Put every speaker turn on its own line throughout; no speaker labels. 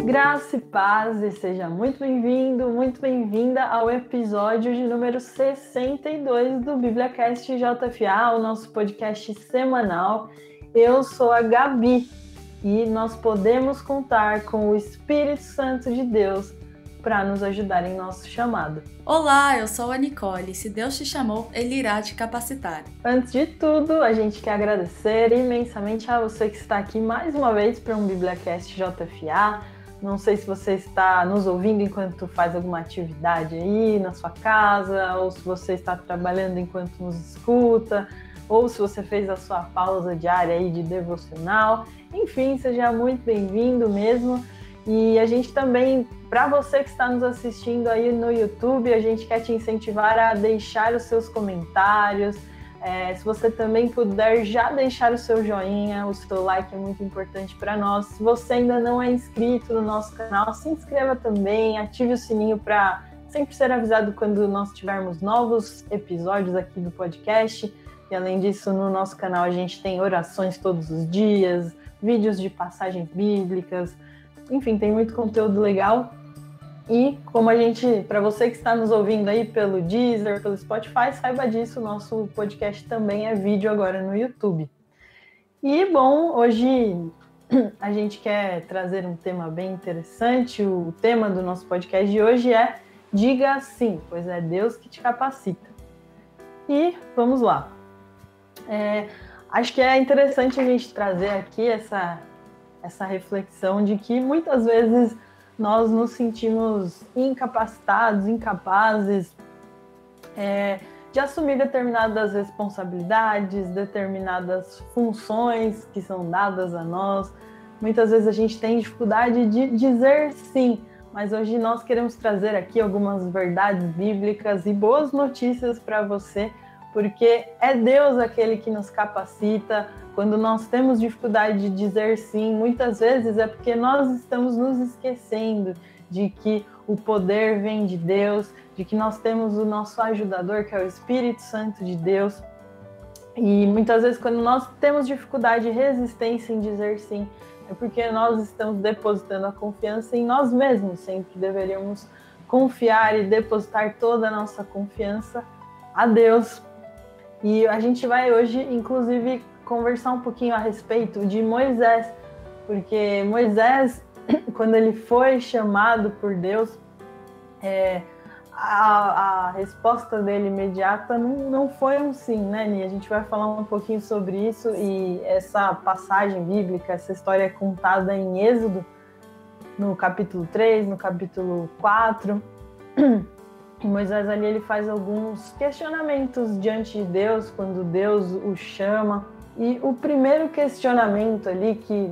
Graça e paz, e seja muito bem-vindo, muito bem-vinda ao episódio de número 62 do BíbliaCast JFA, o nosso podcast semanal. Eu sou a Gabi e nós podemos contar com o Espírito Santo de Deus para nos ajudar em nosso chamado.
Olá, eu sou a Nicole. Se Deus te chamou, Ele irá te capacitar.
Antes de tudo, a gente quer agradecer imensamente a você que está aqui mais uma vez para um BíbliaCast JFA. Não sei se você está nos ouvindo enquanto faz alguma atividade aí na sua casa, ou se você está trabalhando enquanto nos escuta, ou se você fez a sua pausa diária aí de devocional. Enfim, seja muito bem-vindo mesmo. E a gente também, para você que está nos assistindo aí no YouTube, a gente quer te incentivar a deixar os seus comentários. Se você também puder já deixar o seu joinha, o seu like é muito importante para nós. Se você ainda não é inscrito no nosso canal, se inscreva também, ative o sininho para sempre ser avisado quando nós tivermos novos episódios aqui do podcast. E além disso, no nosso canal a gente tem orações todos os dias, vídeos de passagens bíblicas, enfim, tem muito conteúdo legal. E como para você que está nos ouvindo aí pelo Deezer, pelo Spotify, saiba disso, o nosso podcast também é vídeo agora no YouTube. E bom, hoje a gente quer trazer um tema bem interessante. O tema do nosso podcast de hoje é Diga Sim, pois é Deus que te capacita. E vamos lá. Acho que é interessante a gente trazer aqui essa reflexão de que muitas vezes nós nos sentimos incapacitados, incapazes de assumir determinadas responsabilidades, determinadas funções que são dadas a nós. Muitas vezes a gente tem dificuldade de dizer sim, mas hoje nós queremos trazer aqui algumas verdades bíblicas e boas notícias para você, porque é Deus aquele que nos capacita. Quando nós temos dificuldade de dizer sim, muitas vezes é porque nós estamos nos esquecendo de que o poder vem de Deus, de que nós temos o nosso ajudador, que é o Espírito Santo de Deus. E muitas vezes quando nós temos dificuldade e resistência em dizer sim, é porque nós estamos depositando a confiança em nós mesmos. Sempre deveríamos confiar e depositar toda a nossa confiança a Deus. E a gente vai hoje, inclusive, conversar um pouquinho a respeito de Moisés, porque Moisés, quando ele foi chamado por Deus, a resposta dele imediata não foi um sim, né, Ni? A gente vai falar um pouquinho sobre isso, e essa passagem bíblica, essa história é contada em Êxodo, no capítulo 3, no capítulo 4. E Moisés ali ele faz alguns questionamentos diante de Deus, quando Deus o chama. E o primeiro questionamento ali que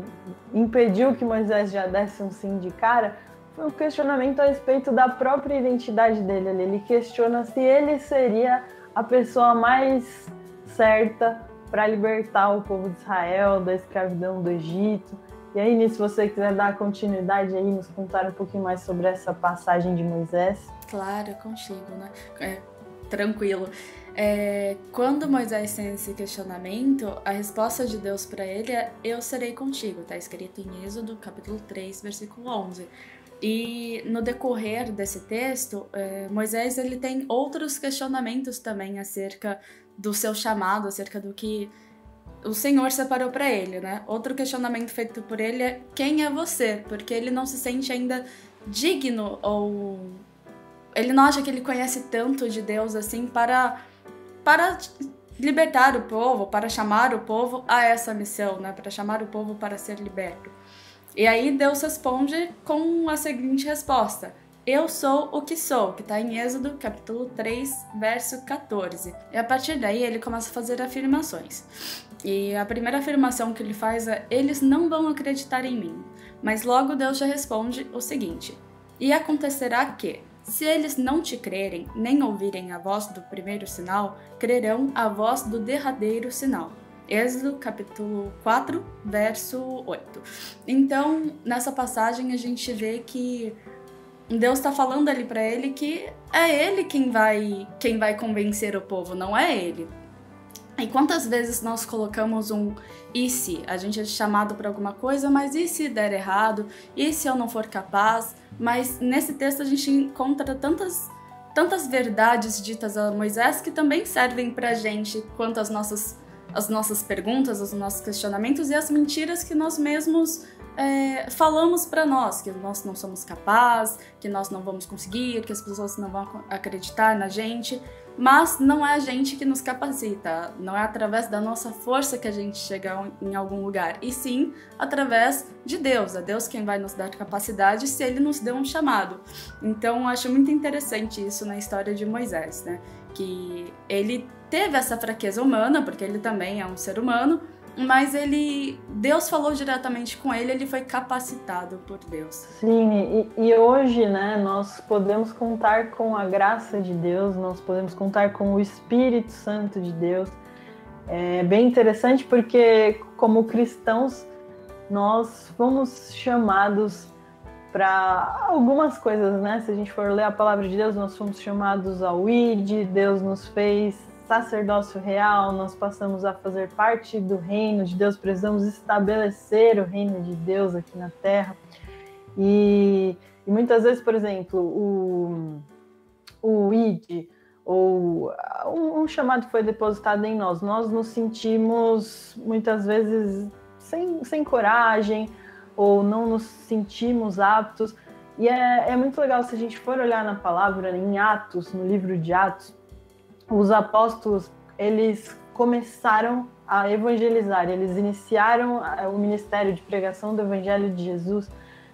impediu que Moisés já desse um sim de cara foi um questionamento a respeito da própria identidade dele. Ele questiona se ele seria a pessoa mais certa para libertar o povo de Israel da escravidão do Egito. E aí, se você quiser dar continuidade aí, nos contar um pouquinho mais sobre essa passagem de Moisés.
Claro, contigo, né? Tranquilo. Quando Moisés tem esse questionamento, a resposta de Deus para ele é: eu serei contigo. Está escrito em Êxodo, capítulo 3, versículo 11. E no decorrer desse texto, Moisés ele tem outros questionamentos também acerca do seu chamado, acerca do que o Senhor separou para ele, né? Outro questionamento feito por ele é: quem é você? Porque ele não se sente ainda digno, ou ele não acha que ele conhece tanto de Deus assim para libertar o povo, para chamar o povo a essa missão, né? Para chamar o povo para ser liberto. E aí Deus responde com a seguinte resposta: eu sou o que sou, que está em Êxodo, capítulo 3, verso 14. E a partir daí ele começa a fazer afirmações. E a primeira afirmação que ele faz é: eles não vão acreditar em mim. Mas logo Deus já responde o seguinte: e acontecerá que, se eles não te crerem, nem ouvirem a voz do primeiro sinal, crerão a voz do derradeiro sinal. Êxodo, capítulo 4, verso 8. Então, nessa passagem a gente vê que Deus está falando ali para ele que é ele quem vai convencer o povo, não é ele. E quantas vezes nós colocamos um e se? A gente é chamado para alguma coisa, mas e se der errado? E se eu não for capaz? Mas nesse texto a gente encontra tantas verdades ditas a Moisés que também servem para a gente quanto às nossas perguntas, os nossos questionamentos e as mentiras que nós mesmos falamos para nós, que nós não somos capazes, que nós não vamos conseguir, que as pessoas não vão acreditar na gente. Mas não é a gente que nos capacita, não é através da nossa força que a gente chega em algum lugar, e sim através de Deus. É Deus quem vai nos dar capacidade se Ele nos deu um chamado. Então, eu acho muito interessante isso na história de Moisés, né? Que ele teve essa fraqueza humana, porque ele também é um ser humano, mas Deus falou diretamente com ele foi capacitado por Deus.
Sim, e hoje, né, nós podemos contar com a graça de Deus, nós podemos contar com o Espírito Santo de Deus. É bem interessante porque, como cristãos, nós fomos chamados para algumas coisas, né? Se a gente for ler a palavra de Deus, nós fomos chamados ao ID, Deus nos fez sacerdócio real, nós passamos a fazer parte do reino de Deus, precisamos estabelecer o reino de Deus aqui na Terra. E muitas vezes, por exemplo, o ID, ou um chamado foi depositado em nós nos sentimos muitas vezes sem coragem, ou não nos sentimos aptos. E é muito legal se a gente for olhar na palavra, em Atos, no livro de Atos, os apóstolos, eles começaram a evangelizar, eles iniciaram o ministério de pregação do evangelho de Jesus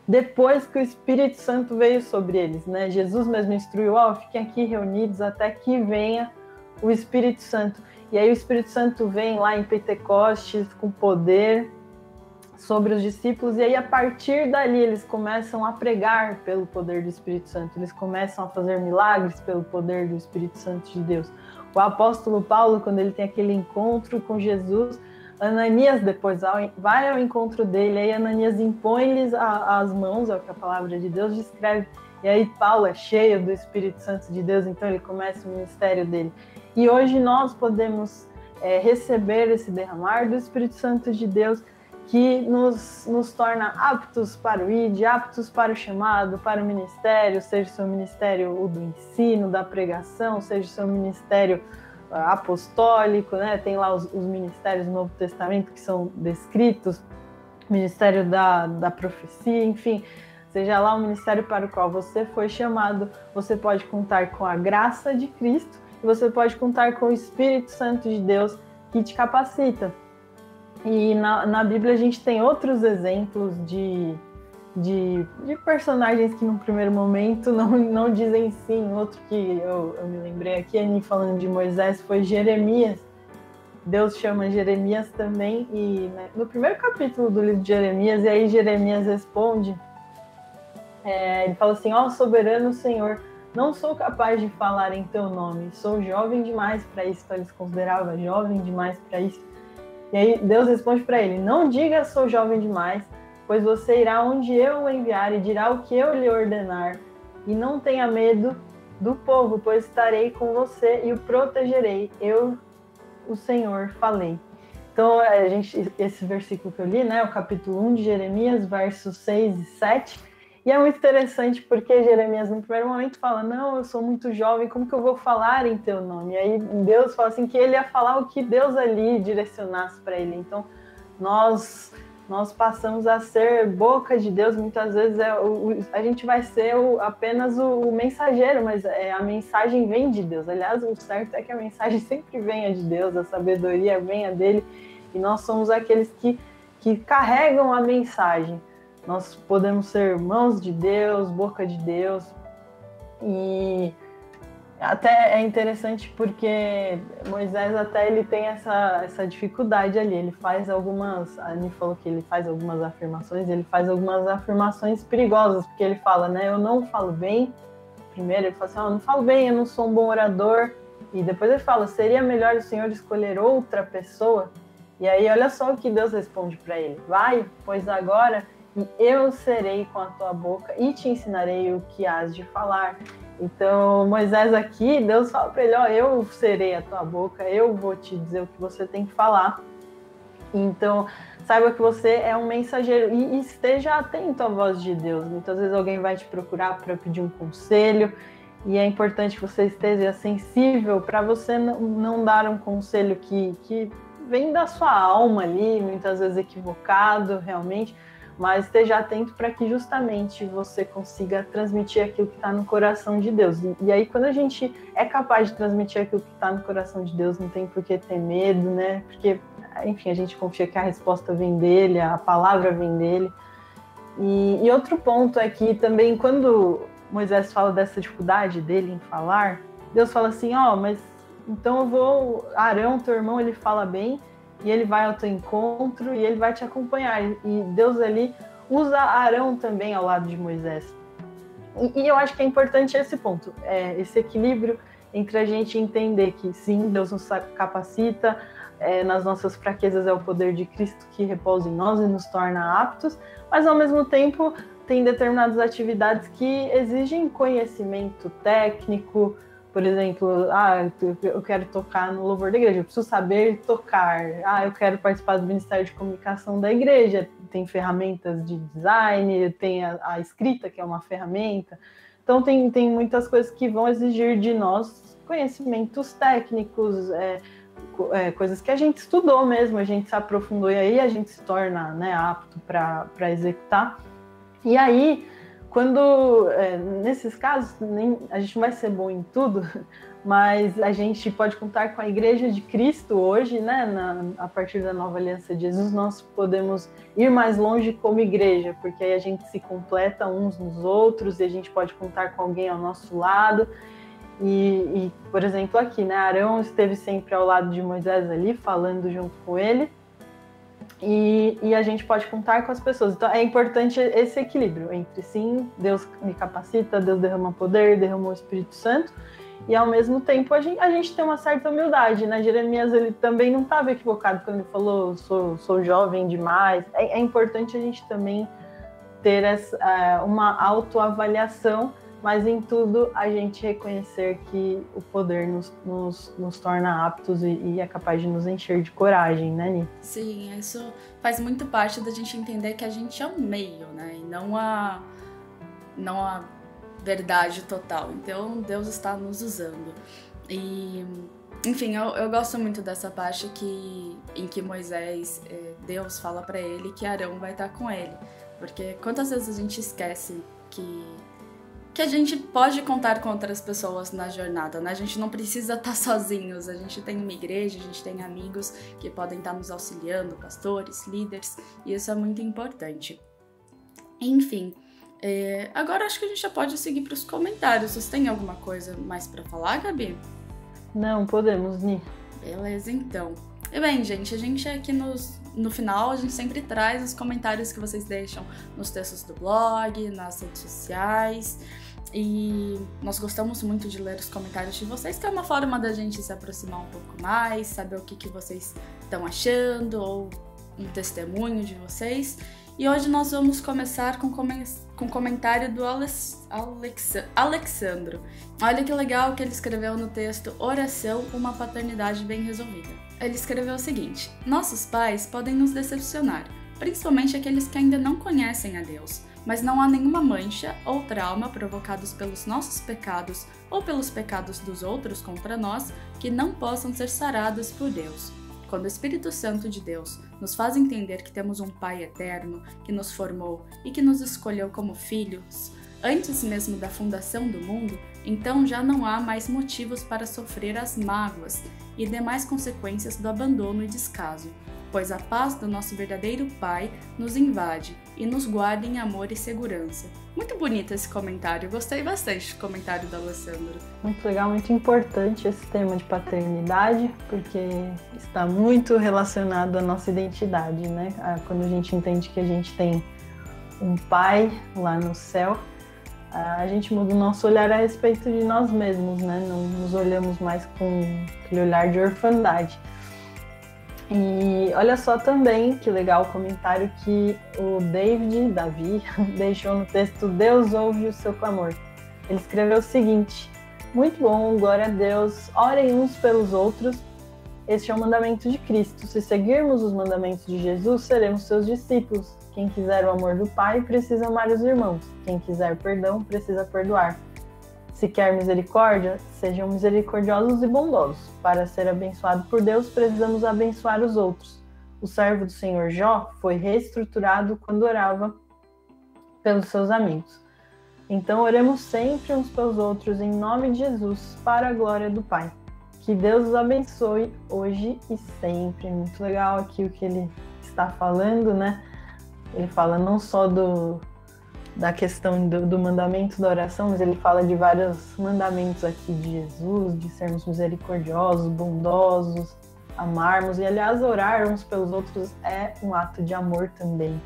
depois que o Espírito Santo veio sobre eles, né? Jesus mesmo instruiu, fiquem aqui reunidos até que venha o Espírito Santo. E aí o Espírito Santo vem lá em Pentecostes com poder sobre os discípulos, e aí a partir dali eles começam a pregar pelo poder do Espírito Santo, eles começam a fazer milagres pelo poder do Espírito Santo de Deus. O apóstolo Paulo, quando ele tem aquele encontro com Jesus, Ananias depois vai ao encontro dele, aí Ananias impõe-lhes as mãos, é o que a palavra de Deus descreve, e aí Paulo é cheio do Espírito Santo de Deus, então ele começa o ministério dele. E hoje nós podemos receber esse derramar do Espírito Santo de Deus, que nos torna aptos para o ID, aptos para o chamado, para o ministério, seja o seu ministério do ensino, da pregação, seja o seu ministério apostólico, né? Tem lá os ministérios do Novo Testamento que são descritos, ministério da profecia, enfim, seja lá o ministério para o qual você foi chamado, você pode contar com a graça de Cristo e você pode contar com o Espírito Santo de Deus que te capacita. E na Bíblia a gente tem outros exemplos de personagens que num primeiro momento não dizem sim. Outro que eu me lembrei aqui, falando de Moisés, foi Jeremias. Deus chama Jeremias também, e né, no primeiro capítulo do livro de Jeremias, e aí Jeremias responde, ele fala assim, soberano Senhor, não sou capaz de falar em teu nome, sou jovem demais para isso. Então ele se considerava jovem demais para isso. E aí Deus responde para ele, não diga sou jovem demais, pois você irá onde eu o enviar e dirá o que eu lhe ordenar. E não tenha medo do povo, pois estarei com você e o protegerei. Eu, o Senhor, falei. Então, esse versículo que eu li, né, o capítulo 1 de Jeremias, versos 6 e 7, e é muito interessante porque Jeremias, no primeiro momento, fala, não, eu sou muito jovem, como que eu vou falar em teu nome? E aí Deus fala assim que ele ia falar o que Deus ali direcionasse para ele. Então, nós passamos a ser boca de Deus, muitas vezes a gente vai ser apenas o mensageiro, mas a mensagem vem de Deus. Aliás, o certo é que a mensagem sempre venha de Deus, a sabedoria venha dele, e nós somos aqueles que carregam a mensagem. Nós podemos ser mãos de Deus, boca de Deus, e até é interessante porque Moisés até ele tem essa dificuldade ali, ele faz algumas, a Ani falou que ele faz algumas afirmações perigosas, porque ele fala, né, eu não falo bem, primeiro ele fala assim, eu não falo bem, eu não sou um bom orador, e depois ele fala, seria melhor o Senhor escolher outra pessoa? E aí olha só o que Deus responde para ele, vai, pois agora eu serei com a tua boca e te ensinarei o que hás de falar. Então, Moisés aqui, Deus fala para ele, ó, eu serei a tua boca, eu vou te dizer o que você tem que falar. Então, saiba que você é um mensageiro e esteja atento à voz de Deus. Muitas vezes alguém vai te procurar para pedir um conselho e é importante que você esteja sensível para você não dar um conselho que vem da sua alma ali, muitas vezes equivocado realmente, mas esteja atento para que justamente você consiga transmitir aquilo que está no coração de Deus. E aí, quando a gente é capaz de transmitir aquilo que está no coração de Deus, não tem por que ter medo, né? Porque, enfim, a gente confia que a resposta vem dele, a palavra vem dele. E outro ponto é que também, quando Moisés fala dessa dificuldade dele em falar, Deus fala assim, ó, mas então eu vou... Arão, teu irmão, ele fala bem, e ele vai ao teu encontro e ele vai te acompanhar. E Deus ali usa Arão também ao lado de Moisés. E eu acho que é importante esse ponto, esse equilíbrio entre a gente entender que sim, Deus nos capacita, nas nossas fraquezas é o poder de Cristo que repousa em nós e nos torna aptos, mas ao mesmo tempo tem determinadas atividades que exigem conhecimento técnico. Por exemplo, eu quero tocar no louvor da igreja, eu preciso saber tocar. Eu quero participar do Ministério de Comunicação da igreja, tem ferramentas de design, tem a escrita, que é uma ferramenta. Então, tem muitas coisas que vão exigir de nós conhecimentos técnicos, coisas que a gente estudou mesmo, a gente se aprofundou e aí a gente se torna, né, apto para executar. E aí... nesses casos, a gente não vai ser bom em tudo, mas a gente pode contar com a Igreja de Cristo hoje, né? A partir da nova aliança de Jesus, nós podemos ir mais longe como igreja, porque aí a gente se completa uns nos outros e a gente pode contar com alguém ao nosso lado. E por exemplo, aqui, né? Arão esteve sempre ao lado de Moisés ali, falando junto com ele. E a gente pode contar com as pessoas. Então é importante esse equilíbrio entre sim, Deus me capacita, Deus derrama poder, derrama o Espírito Santo, e ao mesmo tempo a gente tem uma certa humildade, né? Jeremias, ele também não estava equivocado quando ele falou sou jovem demais. É importante a gente também ter uma autoavaliação, mas em tudo a gente reconhecer que o poder nos torna aptos e é capaz de nos encher de coragem, né, Ni?
Sim, isso faz muito parte da gente entender que a gente é um meio, né, e não a verdade total. Então, Deus está nos usando. E, enfim, eu gosto muito dessa parte em que Moisés, Deus fala para ele que Arão vai estar com ele. Porque quantas vezes a gente esquece que a gente pode contar com outras pessoas na jornada, né? A gente não precisa estar sozinhos, a gente tem uma igreja, a gente tem amigos que podem estar nos auxiliando, pastores, líderes, e isso é muito importante. Enfim, agora acho que a gente já pode seguir para os comentários. Vocês têm alguma coisa mais para falar, Gabi?
Não, podemos, Ni.
Beleza, então. E bem, gente, a gente aqui no final, a gente sempre traz os comentários que vocês deixam nos textos do blog, nas redes sociais. E nós gostamos muito de ler os comentários de vocês, que é uma forma da gente se aproximar um pouco mais, saber o que vocês estão achando, ou um testemunho de vocês. E hoje nós vamos começar com o comentário do Alexandro. Olha que legal que ele escreveu no texto Oração, uma paternidade bem resolvida. Ele escreveu o seguinte: nossos pais podem nos decepcionar, principalmente aqueles que ainda não conhecem a Deus, mas não há nenhuma mancha ou trauma provocados pelos nossos pecados ou pelos pecados dos outros contra nós que não possam ser sarados por Deus. Quando o Espírito Santo de Deus nos faz entender que temos um Pai eterno que nos formou e que nos escolheu como filhos, antes mesmo da fundação do mundo, então já não há mais motivos para sofrer as mágoas e demais consequências do abandono e descaso, pois a paz do nosso verdadeiro Pai nos invade e nos guarda em amor e segurança. Muito bonito esse comentário, gostei bastante do comentário do Alessandro.
Muito legal, muito importante esse tema de paternidade, porque está muito relacionado à nossa identidade, né? Quando a gente entende que a gente tem um pai lá no céu, a gente muda o nosso olhar a respeito de nós mesmos, né? Não nos olhamos mais com aquele olhar de orfandade. E olha só também que legal o comentário que o Davi deixou no texto: Deus ouve o seu clamor. Ele escreveu o seguinte: muito bom, glória a Deus, orem uns pelos outros. Este é o mandamento de Cristo. Se seguirmos os mandamentos de Jesus, seremos seus discípulos. Quem quiser o amor do Pai, precisa amar os irmãos. Quem quiser perdão, precisa perdoar. Se quer misericórdia, sejam misericordiosos e bondosos. Para ser abençoado por Deus, precisamos abençoar os outros. O servo do Senhor Jó foi reestruturado quando orava pelos seus amigos. Então, oremos sempre uns pelos outros, em nome de Jesus, para a glória do Pai. Que Deus os abençoe hoje e sempre. Muito legal aqui o que ele está falando, né? Ele fala não só da questão do mandamento da oração, mas ele fala de vários mandamentos aqui de Jesus, de sermos misericordiosos, bondosos, amarmos. E, aliás, orar uns pelos outros é um ato de amor também.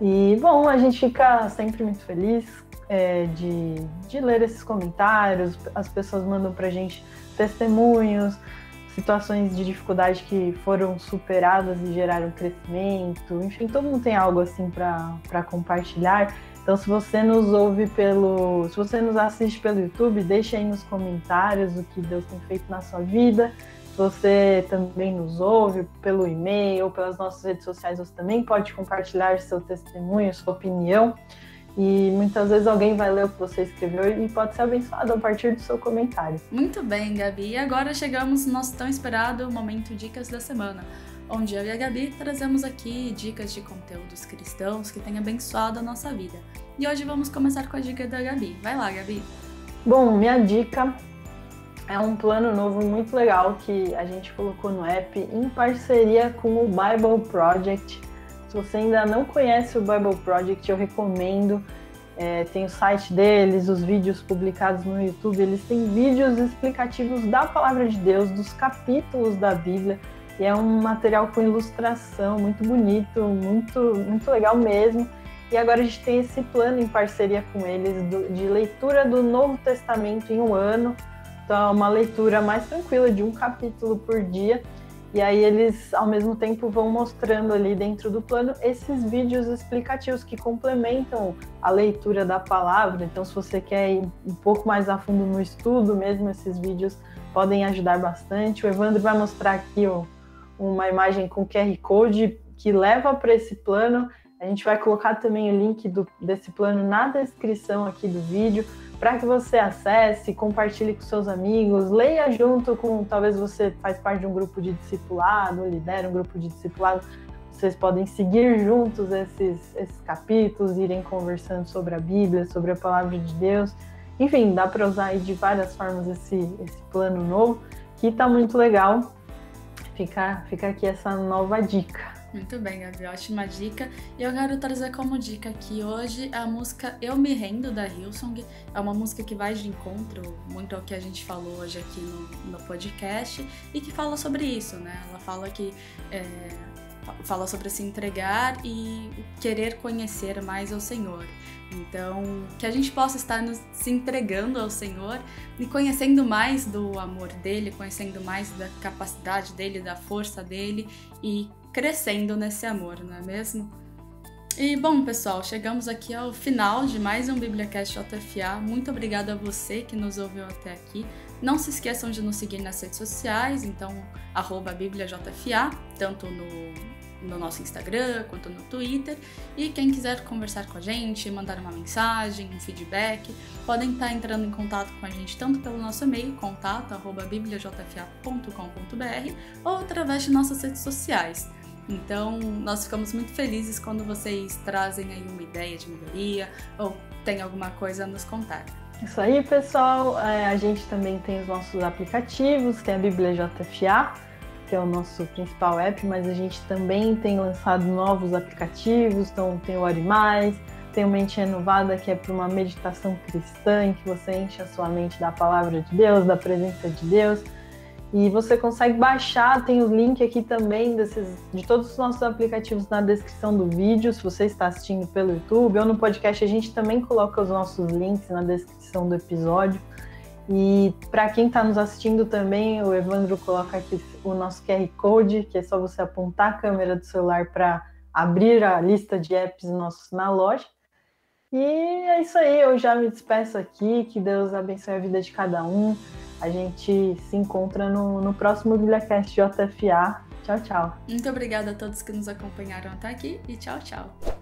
E, bom, a gente fica sempre muito feliz de ler esses comentários. As pessoas mandam pra gente testemunhos, situações de dificuldade que foram superadas e geraram crescimento. Enfim, todo mundo tem algo assim para compartilhar. Então, se você nos assiste pelo YouTube, deixe aí nos comentários o que Deus tem feito na sua vida. Se você também nos ouve pelo e-mail ou pelas nossas redes sociais, você também pode compartilhar seu testemunho, sua opinião. E muitas vezes alguém vai ler o que você escreveu e pode ser abençoado a partir do seu comentário.
Muito bem, Gabi. E agora chegamos no nosso tão esperado momento Dicas da Semana, onde eu e a Gabi trazemos aqui dicas de conteúdos cristãos que têm abençoado a nossa vida. E hoje vamos começar com a dica da Gabi. Vai lá, Gabi.
Bom, minha dica é um plano novo muito legal que a gente colocou no app em parceria com o Bible Project. Se você ainda não conhece o Bible Project, eu recomendo. Tem o site deles, os vídeos publicados no YouTube. Eles têm vídeos explicativos da Palavra de Deus, dos capítulos da Bíblia. E é um material com ilustração muito bonito, muito legal mesmo. E agora a gente tem esse plano em parceria com eles de leitura do Novo Testamento em um ano. Então é uma leitura mais tranquila, de um capítulo por dia. E aí eles, ao mesmo tempo, vão mostrando ali dentro do plano esses vídeos explicativos que complementam a leitura da palavra. Então, se você quer ir um pouco mais a fundo no estudo mesmo, esses vídeos podem ajudar bastante. O Evandro vai mostrar aqui uma imagem com QR Code que leva para esse plano. A gente vai colocar também o link desse plano na descrição aqui do vídeo, para que você acesse, compartilhe com seus amigos, leia junto com, talvez você faz parte de um grupo de discipulado, lidera um grupo de discipulado, vocês podem seguir juntos esses capítulos, irem conversando sobre a Bíblia, sobre a Palavra de Deus. Enfim, dá para usar aí de várias formas esse plano novo, que está muito legal. Fica aqui essa nova dica.
Muito bem, Gabi, ótima dica. E eu quero trazer como dica aqui hoje a música Eu Me Rendo, da Hillsong. É uma música que vai de encontro muito ao que a gente falou hoje aqui no podcast e que fala sobre isso, né? Ela fala que fala sobre se entregar e querer conhecer mais ao Senhor. Então, que a gente possa estar se entregando ao Senhor e conhecendo mais do amor dele, conhecendo mais da capacidade dele, da força dele e crescendo nesse amor, não é mesmo? E, bom, pessoal, chegamos aqui ao final de mais um BíbliaCast JFA. Muito obrigada a você que nos ouviu até aqui. Não se esqueçam de nos seguir nas redes sociais, então, @BíbliaJFA, tanto no nosso Instagram quanto no Twitter. E quem quiser conversar com a gente, mandar uma mensagem, um feedback, podem estar entrando em contato com a gente tanto pelo nosso e-mail, contato@bibliajfa.com.br, ou através de nossas redes sociais. Então, nós ficamos muito felizes quando vocês trazem aí uma ideia de melhoria ou tem alguma coisa a nos contar.
Isso aí, pessoal. A gente também tem os nossos aplicativos, tem a Bíblia JFA, que é o nosso principal app, mas a gente também tem lançado novos aplicativos. Então, tem o Ore Mais, tem o Mente Renovada, que é para uma meditação cristã, em que você enche a sua mente da palavra de Deus, da presença de Deus. E você consegue baixar, tem o link aqui também de todos os nossos aplicativos na descrição do vídeo. Se você está assistindo pelo YouTube ou no podcast, a gente também coloca os nossos links na descrição do episódio. E para quem está nos assistindo também, o Evandro coloca aqui o nosso QR Code, que é só você apontar a câmera do celular para abrir a lista de apps nossos na loja. E é isso aí, eu já me despeço aqui, que Deus abençoe a vida de cada um. A gente se encontra no próximo BíbliaCast JFA. Tchau, tchau.
Muito obrigada a todos que nos acompanharam até aqui e tchau, tchau.